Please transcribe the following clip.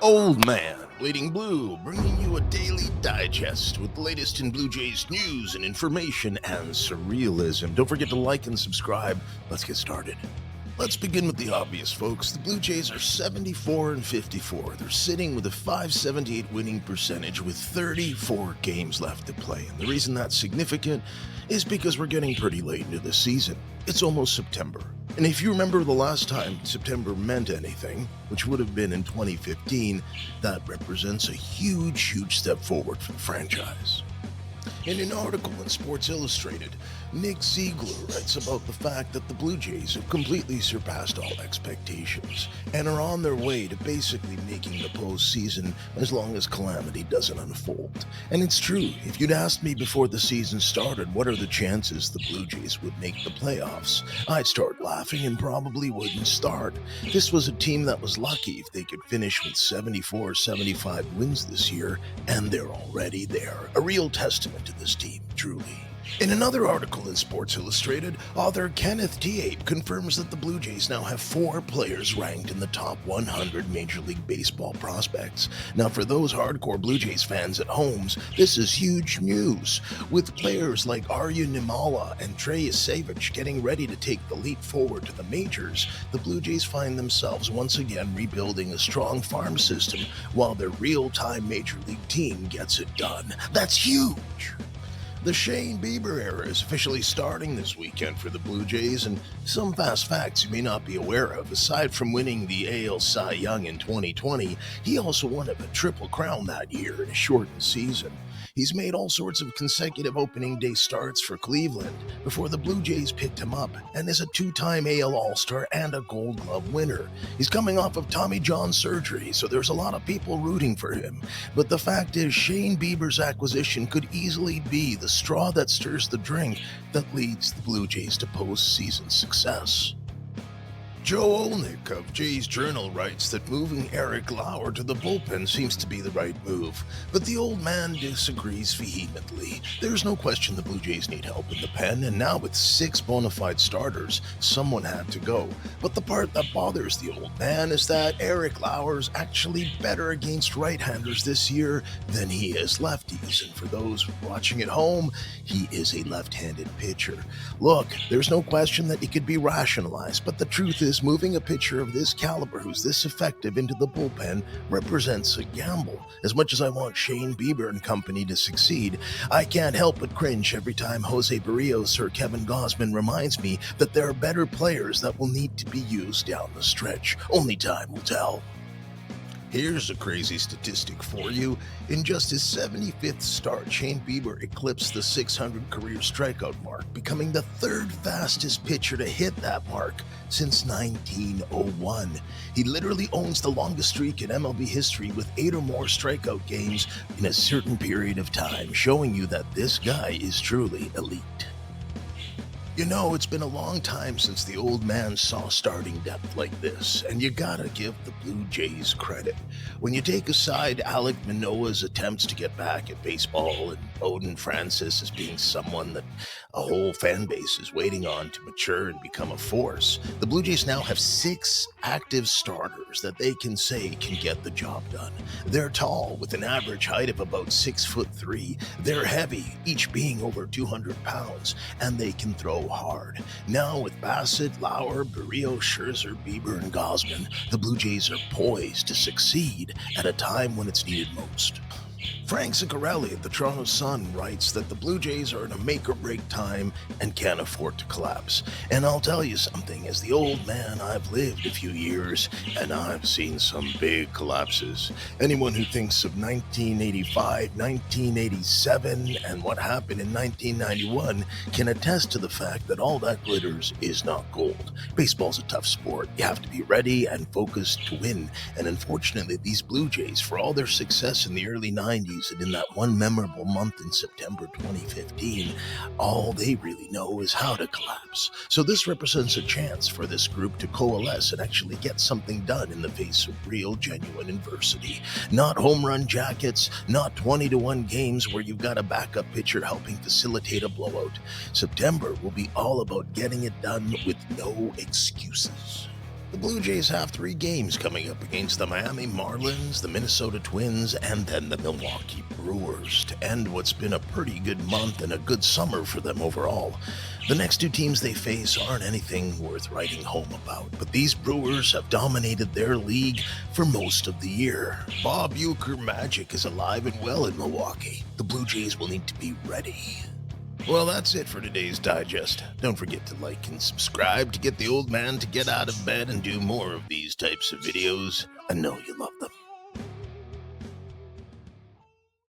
Old Man, Bleeding Blue, bringing you a daily digest with the latest in Blue Jays news and information and surrealism. Don't forget to like and subscribe. Let's get started. Let's begin with the obvious, folks. The Blue Jays are 74-54. They're sitting with a .578 winning percentage with 34 games left to play. And the reason that's significant is because we're getting pretty late into the season. It's almost September. And if you remember the last time September meant anything, which would have been in 2015, that represents a huge step forward for the franchise. In an article in Sports Illustrated, Nick Ziegler writes about the fact that the Blue Jays have completely surpassed all expectations and are on their way to basically making the postseason as long as calamity doesn't unfold. And it's true. If you'd asked me before the season started what are the chances the Blue Jays would make the playoffs, I'd start laughing and probably wouldn't start. This was a team that was lucky if they could finish with 74-75 wins this year, and they're already there. A real testament to this team, truly. In another article in Sports Illustrated, author Kenneth T. confirms that the Blue Jays now have 4 players ranked in the top 100 Major League Baseball prospects. Now, for those hardcore Blue Jays fans at home, this is huge news. With players like Arya Nimala and Trey Yasevich getting ready to take the leap forward to the majors, the Blue Jays find themselves once again rebuilding a strong farm system while their real-time Major League team gets it done. That's huge! The Shane Bieber era is officially starting this weekend for the Blue Jays, and some fast facts you may not be aware of. Aside from winning the AL Cy Young in 2020, he also won a triple crown that year in a shortened season. He's made all sorts of consecutive opening day starts for Cleveland before the Blue Jays picked him up, and is a 2-time AL All-Star and a Gold Glove winner. He's coming off of Tommy John surgery, so there's a lot of people rooting for him. But the fact is, Shane Bieber's acquisition could easily be the straw that stirs the drink that leads the Blue Jays to postseason success. Joe Olnick of Jays Journal writes that moving Eric Lauer to the bullpen seems to be the right move, but the old man disagrees vehemently. There's no question the Blue Jays need help in the pen, and now with 6 bona fide starters, someone had to go. But the part that bothers the old man is that Eric Lauer's actually better against right-handers this year than he is lefties, and for those watching at home, he is a left-handed pitcher. Look, there's no question that it could be rationalized, but the truth is moving a pitcher of this caliber who's this effective into the bullpen represents a gamble. As much as I want Shane Bieber and company to succeed, I can't help but cringe every time Jose Barrios or Kevin Gausman reminds me that there are better players that will need to be used down the stretch. Only time will tell. Here's a crazy statistic for you. In just his 75th start, Shane Bieber eclipsed the 600 career strikeout mark, becoming the 3rd fastest pitcher to hit that mark since 1901. He literally owns the longest streak in MLB history with 8 or more strikeout games in a certain period of time, showing you that this guy is truly elite. You know, it's been a long time since the old man saw starting depth like this, and you gotta give the Blue Jays credit. When you take aside Alek Manoah's attempts to get back at baseball and Odin Francis as being someone that a whole fan base is waiting on to mature and become a force, the Blue Jays now have 6 active starters that they can say can get the job done. They're tall, with an average height of about 6'3". They're heavy, each being over 200 pounds, and they can throw hard. Now with Bassett, Lauer, Barrios, Scherzer, Bieber, and Gausman, the Blue Jays are poised to succeed at a time when it's needed most. Frank Ciccarelli of the Toronto Sun writes that the Blue Jays are in a make-or-break time and can't afford to collapse. And I'll tell you something, as the old man, I've lived a few years, and I've seen some big collapses. Anyone who thinks of 1985, 1987, and what happened in 1991 can attest to the fact that all that glitters is not gold. Baseball's a tough sport. You have to be ready and focused to win. And unfortunately, these Blue Jays, for all their success in the early 90s, and in that one memorable month in September 2015, all they really know is how to collapse. So this represents a chance for this group to coalesce and actually get something done in the face of real, genuine adversity. Not home run jackets, not 20-1 games where you've got a backup pitcher helping facilitate a blowout. September will be all about getting it done with no excuses. The Blue Jays have 3 games coming up against the Miami Marlins, the Minnesota Twins, and then the Milwaukee Brewers to end what's been a pretty good month and a good summer for them overall. The next 2 teams they face aren't anything worth writing home about, but these Brewers have dominated their league for most of the year. Bob Uecker magic is alive and well in Milwaukee. The Blue Jays will need to be ready. Well, that's it for today's digest. Don't forget to like and subscribe to get the old man to get out of bed and do more of these types of videos. I know you love them.